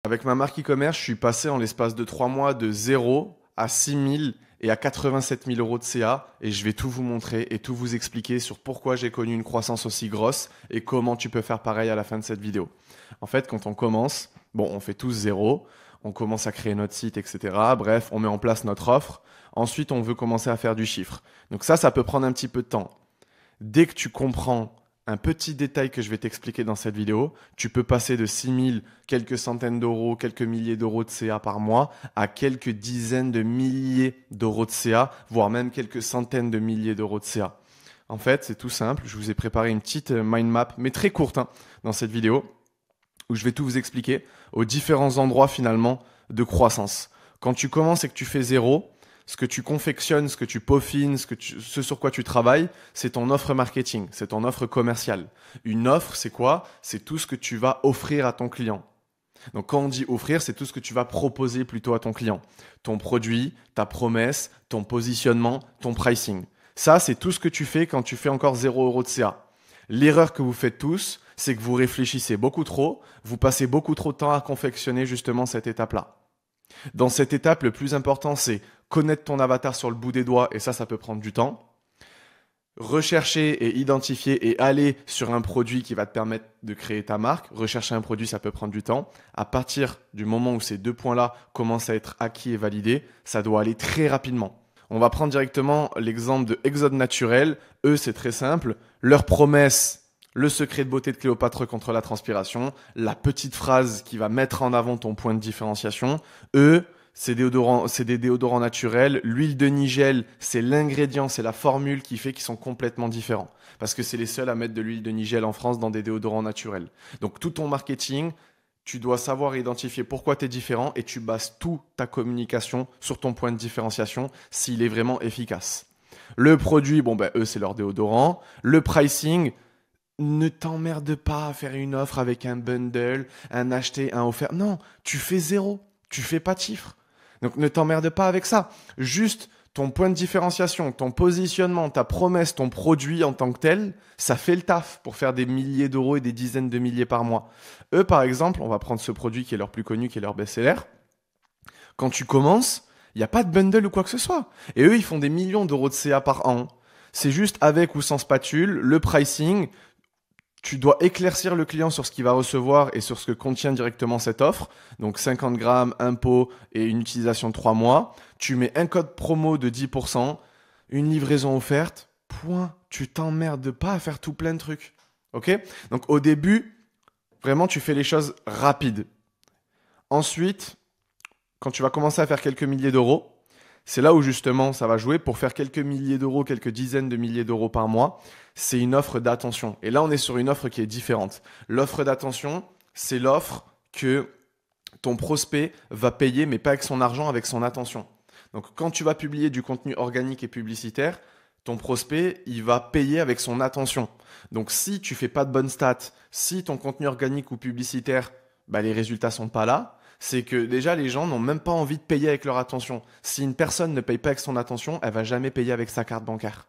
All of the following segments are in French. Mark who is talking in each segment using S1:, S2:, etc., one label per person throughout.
S1: Avec ma marque e-commerce, je suis passé en l'espace de 3 mois de 0 à 6 000 et à 87 000 euros de CA et je vais tout vous montrer et tout vous expliquer sur pourquoi j'ai connu une croissance aussi grosse et comment tu peux faire pareil à la fin de cette vidéo. En fait, quand on commence, bon, on fait tous 0, on commence à créer notre site, etc. Bref, on met en place notre offre. Ensuite, on veut commencer à faire du chiffre. Donc ça peut prendre un petit peu de temps. Dès que tu comprends un petit détail que je vais t'expliquer dans cette vidéo, tu peux passer de 6 000, quelques centaines d'euros, quelques milliers d'euros de CA par mois à quelques dizaines de milliers d'euros de CA, voire même quelques centaines de milliers d'euros de CA. En fait, c'est tout simple. Je vous ai préparé une petite mind map, mais très courte dans cette vidéo, où je vais tout vous expliquer aux différents endroits finalement de croissance. Quand tu commences et que tu fais 0, ce que tu confectionnes, ce que tu peaufines, ce sur quoi tu travailles, c'est ton offre marketing, c'est ton offre commerciale. Une offre, c'est quoi? C'est tout ce que tu vas offrir à ton client. Donc quand on dit offrir, c'est tout ce que tu vas proposer plutôt à ton client. Ton produit, ta promesse, ton positionnement, ton pricing. Ça, c'est tout ce que tu fais quand tu fais encore 0 € de CA. L'erreur que vous faites tous, c'est que vous réfléchissez beaucoup trop, vous passez beaucoup trop de temps à confectionner justement cette étape-là. Dans cette étape, le plus important, c'est connaître ton avatar sur le bout des doigts, et ça peut prendre du temps. Rechercher et identifier et aller sur un produit qui va te permettre de créer ta marque. Rechercher un produit, ça peut prendre du temps. À partir du moment où ces deux points-là commencent à être acquis et validés, ça doit aller très rapidement. On va prendre directement l'exemple de Exode Naturel. Eux, c'est très simple. Leur promesse, le secret de beauté de Cléopâtre contre la transpiration, la petite phrase qui va mettre en avant ton point de différenciation. Eux, c'est des déodorants naturels. L'huile de nigel, c'est l'ingrédient, c'est la formule qui fait qu'ils sont complètement différents. Parce que c'est les seuls à mettre de l'huile de nigel en France dans des déodorants naturels. Donc tout ton marketing, tu dois savoir identifier pourquoi tu es différent et tu bases toute ta communication sur ton point de différenciation s'il est vraiment efficace. Le produit, eux, c'est leur déodorant. Le pricing, ne t'emmerde pas à faire une offre avec un bundle, un acheté, un offert. Non, tu fais 0, tu fais pas de chiffre. Donc ne t'emmerde pas avec ça. Juste ton point de différenciation, ton positionnement, ta promesse, ton produit en tant que tel, ça fait le taf pour faire des milliers d'euros et des dizaines de milliers par mois. Eux, par exemple, on va prendre ce produit qui est leur plus connu, qui est leur best-seller. Quand tu commences, il n'y a pas de bundle ou quoi que ce soit. Et eux, ils font des millions d'euros de CA par an. C'est juste avec ou sans spatule, le pricing. Tu dois éclaircir le client sur ce qu'il va recevoir et sur ce que contient directement cette offre. Donc 50 grammes, un pot et une utilisation de 3 mois. Tu mets un code promo de 10%, une livraison offerte. Point. Tu t'emmerdes pas à faire tout plein de trucs. Ok? Donc au début, vraiment, tu fais les choses rapides. Ensuite, quand tu vas commencer à faire quelques milliers d'euros, c'est là où justement ça va jouer. Pour faire quelques milliers d'euros, quelques dizaines de milliers d'euros par mois, c'est une offre d'attention. Et là, on est sur une offre qui est différente. L'offre d'attention, c'est l'offre que ton prospect va payer, mais pas avec son argent, avec son attention. Donc, quand tu vas publier du contenu organique et publicitaire, ton prospect, il va payer avec son attention. Donc, si tu fais pas de bonnes stats, si ton contenu organique ou publicitaire, les résultats sont pas là, c'est que déjà les gens n'ont même pas envie de payer avec leur attention. Si une personne ne paye pas avec son attention, elle va jamais payer avec sa carte bancaire.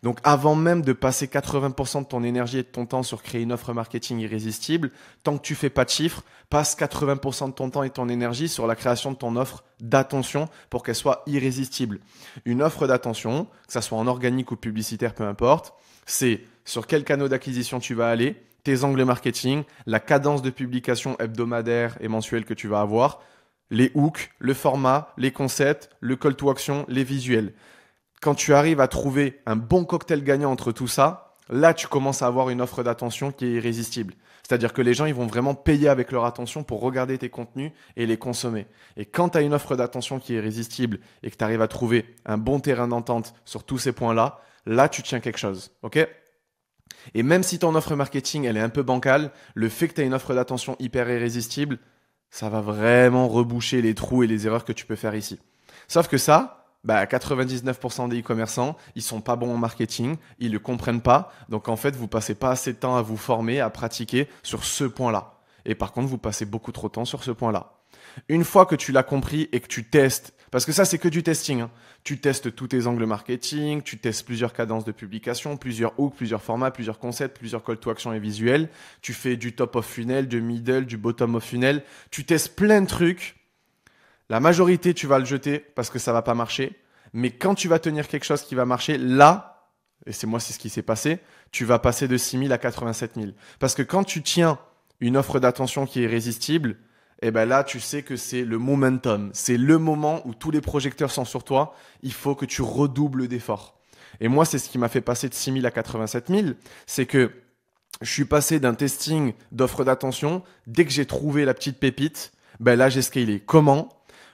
S1: Donc avant même de passer 80% de ton énergie et de ton temps sur créer une offre marketing irrésistible, tant que tu fais pas de chiffres, passe 80% de ton temps et de ton énergie sur la création de ton offre d'attention pour qu'elle soit irrésistible. Une offre d'attention, que ça soit en organique ou publicitaire, peu importe, c'est sur quel canal d'acquisition tu vas aller, tes angles marketing, la cadence de publication hebdomadaire et mensuelle que tu vas avoir, les hooks, le format, les concepts, le call to action, les visuels. Quand tu arrives à trouver un bon cocktail gagnant entre tout ça, là, tu commences à avoir une offre d'attention qui est irrésistible. C'est-à-dire que les gens, ils vont vraiment payer avec leur attention pour regarder tes contenus et les consommer. Et quand tu as une offre d'attention qui est irrésistible et que tu arrives à trouver un bon terrain d'entente sur tous ces points-là, là, tu tiens quelque chose. OK ? Et même si ton offre marketing, elle est un peu bancale, le fait que tu aies une offre d'attention hyper irrésistible, ça va vraiment reboucher les trous et les erreurs que tu peux faire ici. Sauf que ça, 99% des e-commerçants, ils sont pas bons en marketing, ils le comprennent pas. Donc en fait, vous passez pas assez de temps à vous former, à pratiquer sur ce point-là. Et par contre, vous passez beaucoup trop de temps sur ce point-là. Une fois que tu l'as compris et que tu testes, parce que ça, c'est que du testing, hein. Tu testes tous tes angles marketing, tu testes plusieurs cadences de publication, plusieurs hooks, plusieurs formats, plusieurs concepts, plusieurs call to action et visuels. Tu fais du top of funnel, du middle, du bottom of funnel. Tu testes plein de trucs. La majorité, tu vas le jeter parce que ça va pas marcher. Mais quand tu vas tenir quelque chose qui va marcher, là, et c'est ce qui s'est passé, tu vas passer de 6 000 à 87 000. Parce que quand tu tiens une offre d'attention qui est irrésistible, et ben là, tu sais que c'est le momentum. C'est le moment où tous les projecteurs sont sur toi. Il faut que tu redoubles d'efforts. Et moi, c'est ce qui m'a fait passer de 6 000 à 87 000. C'est que je suis passé d'un testing d'offres d'attention. Dès que j'ai trouvé la petite pépite, ben là, j'ai scalé. Comment?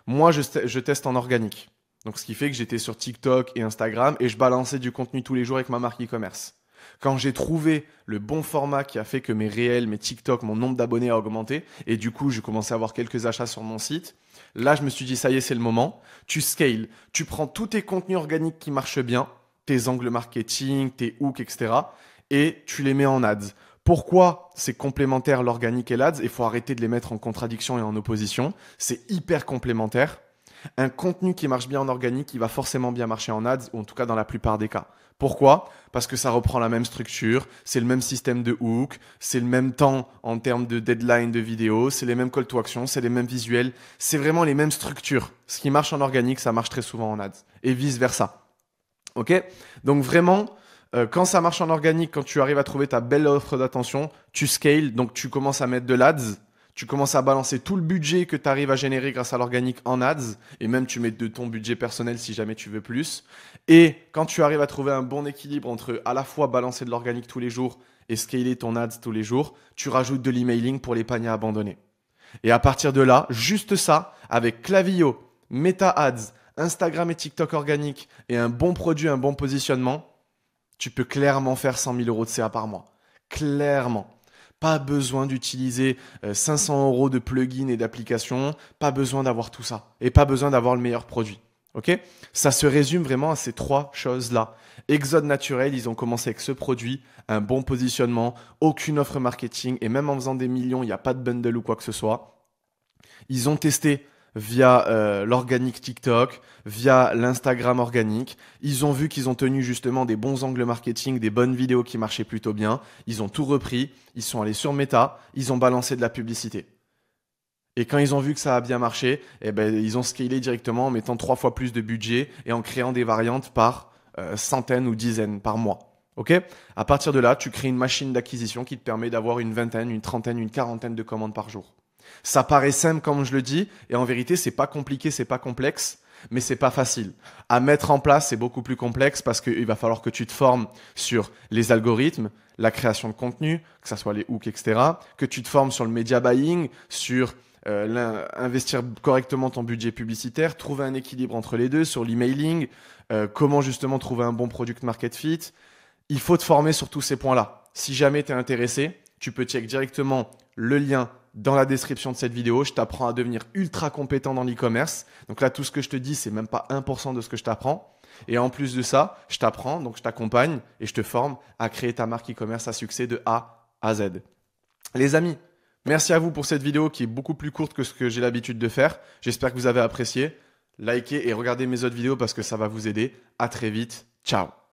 S1: Moi, je teste en organique. Donc, ce qui fait que j'étais sur TikTok et Instagram et je balançais du contenu tous les jours avec ma marque e-commerce. Quand j'ai trouvé le bon format qui a fait que mes réels, mes TikTok, mon nombre d'abonnés a augmenté et du coup, j'ai commencé à avoir quelques achats sur mon site. Là, je me suis dit, ça y est, c'est le moment. Tu scales. Tu prends tous tes contenus organiques qui marchent bien, tes angles marketing, tes hooks, etc. et tu les mets en ads. Pourquoi c'est complémentaire l'organique et l'ads? Il faut arrêter de les mettre en contradiction et en opposition. C'est hyper complémentaire. Un contenu qui marche bien en organique, il va forcément bien marcher en ads, ou en tout cas dans la plupart des cas. Pourquoi? Parce que ça reprend la même structure, c'est le même système de hook, c'est le même temps en termes de deadline de vidéo, c'est les mêmes call to action, c'est les mêmes visuels, c'est vraiment les mêmes structures. Ce qui marche en organique, ça marche très souvent en ads, et vice versa. Ok? Donc vraiment, quand ça marche en organique, quand tu arrives à trouver ta belle offre d'attention, tu scales, donc tu commences à mettre de l'ads. Tu commences à balancer tout le budget que tu arrives à générer grâce à l'organique en ads, et même tu mets de ton budget personnel si jamais tu veux plus. Et quand tu arrives à trouver un bon équilibre entre à la fois balancer de l'organique tous les jours et scaler ton ads tous les jours, tu rajoutes de l'emailing pour les paniers abandonnés. Et à partir de là, juste ça, avec Klaviyo, Meta Ads, Instagram et TikTok organique et un bon produit, un bon positionnement, tu peux clairement faire 100 000 euros de CA par mois. Clairement. Pas besoin d'utiliser 500 euros de plugins et d'applications. Pas besoin d'avoir tout ça. Et pas besoin d'avoir le meilleur produit. Ok? Ça se résume vraiment à ces trois choses-là. Exode Naturel, ils ont commencé avec ce produit, un bon positionnement, aucune offre marketing. Et même en faisant des millions, il n'y a pas de bundle ou quoi que ce soit. Ils ont testé via l'organique TikTok, via l'Instagram organique. Ils ont vu qu'ils ont tenu justement des bons angles marketing, des bonnes vidéos qui marchaient plutôt bien. Ils ont tout repris, ils sont allés sur Meta, ils ont balancé de la publicité. Et quand ils ont vu que ça a bien marché, eh ben, ils ont scalé directement en mettant 3 fois plus de budget et en créant des variantes par centaines ou dizaines par mois. Ok? À partir de là, tu crées une machine d'acquisition qui te permet d'avoir une vingtaine, une trentaine, une quarantaine de commandes par jour. Ça paraît simple comme je le dis, et en vérité, c'est pas compliqué, c'est pas complexe, mais c'est pas facile. À mettre en place, c'est beaucoup plus complexe parce qu'il va falloir que tu te formes sur les algorithmes, la création de contenu, que ce soit les hooks, etc., que tu te formes sur le media buying, sur investir correctement ton budget publicitaire, trouver un équilibre entre les deux, sur l'emailing, comment justement trouver un bon product market fit. Il faut te former sur tous ces points-là. Si jamais tu es intéressé, tu peux check directement le lien dans la description de cette vidéo. Je t'apprends à devenir ultra compétent dans l'e-commerce. Donc là, tout ce que je te dis, c'est même pas 1% de ce que je t'apprends. Et en plus de ça, je t'apprends, donc je t'accompagne et je te forme à créer ta marque e-commerce à succès de A à Z. Les amis, merci à vous pour cette vidéo qui est beaucoup plus courte que ce que j'ai l'habitude de faire. J'espère que vous avez apprécié. Likez et regardez mes autres vidéos parce que ça va vous aider. À très vite. Ciao.